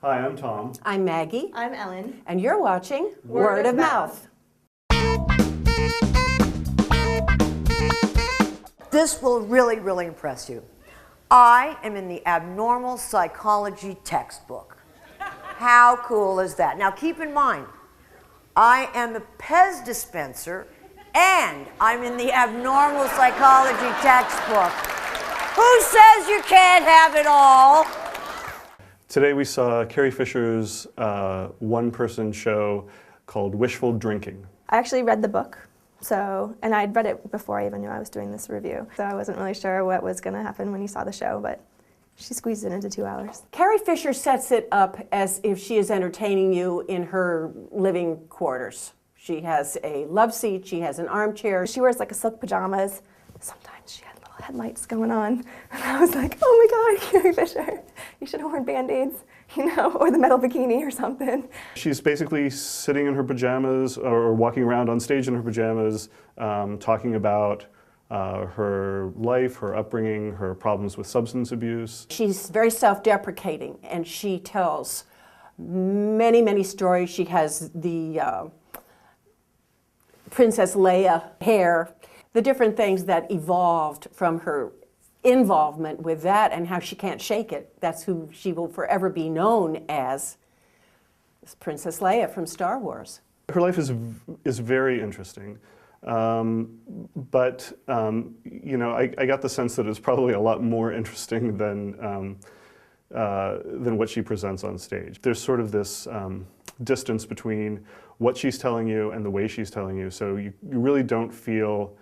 Hi, I'm Tom. I'm Maggie. I'm Ellen. And you're watching Word of Mouth. This will really impress you. I am in the abnormal psychology textbook. How cool is that? Now keep in mind, I am a Pez dispenser and I'm in the abnormal psychology textbook. Who says you can't have it all? Today we saw Carrie Fisher's one-person show called Wishful Drinking. I actually read the book, and I'd read it before I even knew I was doing this review. So I wasn't really sure what was going to happen when you saw the show, but she squeezed it into 2 hours. Carrie Fisher sets it up as if she is entertaining you in her living quarters. She has a love seat, she has an armchair. She wears like a silk pajamas. Sometimes she had little headlights going on. And I was like, oh my God, Carrie Fisher, you should have worn Band-Aids, or the metal bikini or something. She's basically sitting in her pajamas or walking around on stage in her pajamas, talking about her life, her upbringing, her problems with substance abuse. She's very self-deprecating, and she tells many stories. She has the Princess Leia hair, the different things that evolved from her involvement with that and how she can't shake it. That's who she will forever be known as Princess Leia from Star Wars. Her life is very interesting, but I got the sense that it's probably a lot more interesting than what she presents on stage. There's sort of this distance between what she's telling you and the way she's telling you, so you really don't feel,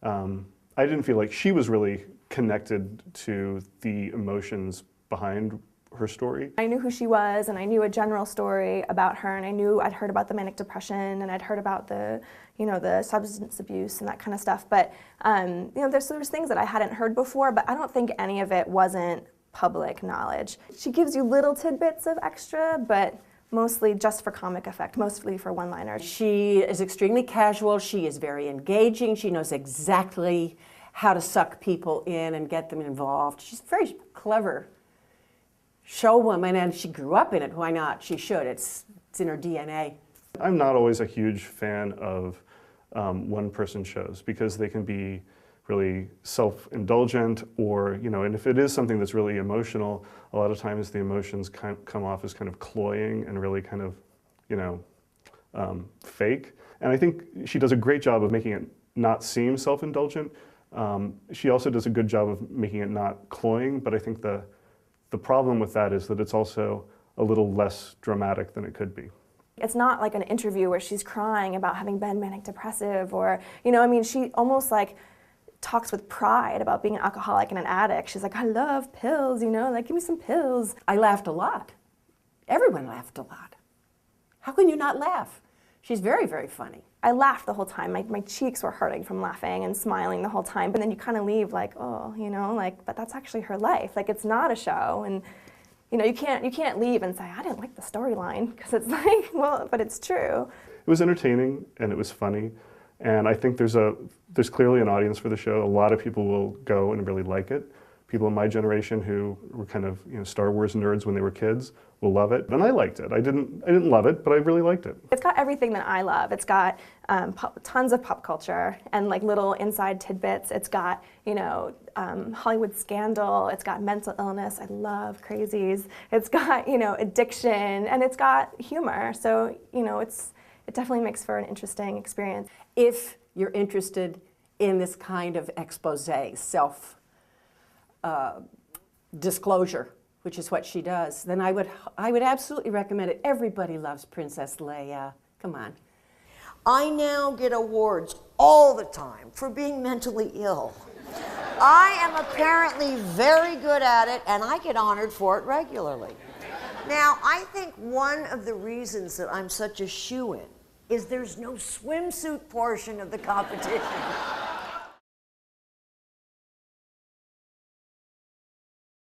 I didn't feel like she was really connected to the emotions behind her story. I knew who she was, and I knew a general story about her, and I'd heard about the manic depression, and I'd heard about the substance abuse and that kind of stuff. But there's things that I hadn't heard before, but I don't think any of it wasn't public knowledge. She gives you little tidbits of extra, but mostly just for comic effect, mostly for one-liners. She is extremely casual. She is very engaging. She knows exactly how to suck people in and get them involved. She's a very clever showwoman, and she grew up in it. Why not? She should. It's in her DNA. I'm not always a huge fan of one-person shows because they can be really self-indulgent, or and if it is something that's really emotional, a lot of times the emotions come off as kind of cloying and really kind of fake. And I think she does a great job of making it not seem self-indulgent. She also does a good job of making it not cloying, but I think the problem with that is that it's also a little less dramatic than it could be. It's not like an interview where she's crying about having been manic depressive, or she almost like talks with pride about being an alcoholic and an addict. She's like, I love pills, like give me some pills. I laughed a lot. Everyone laughed a lot. How can you not laugh? She's very funny. I laughed the whole time. My cheeks were hurting from laughing and smiling the whole time. But then you kind of leave like, oh, but that's actually her life. Like, it's not a show, and you can't leave and say, I didn't like the storyline, because it's like, well, but it's true. It was entertaining and it was funny, and I think there's clearly an audience for the show. A lot of people will go and really like it. People in my generation who were kind of Star Wars nerds when they were kids will love it, and I liked it. I didn't love it, but I really liked it. It's got everything that I love. It's got tons of pop culture and like little inside tidbits. It's got Hollywood scandal. It's got mental illness. I love crazies. It's got addiction, and it's got humor. So it definitely makes for an interesting experience. If you're interested in this kind of expose, disclosure, which is what she does, then I would absolutely recommend it. Everybody loves Princess Leia. Come on. I now get awards all the time for being mentally ill. I am apparently very good at it, and I get honored for it regularly. Now, I think one of the reasons that I'm such a shoo-in is there's no swimsuit portion of the competition.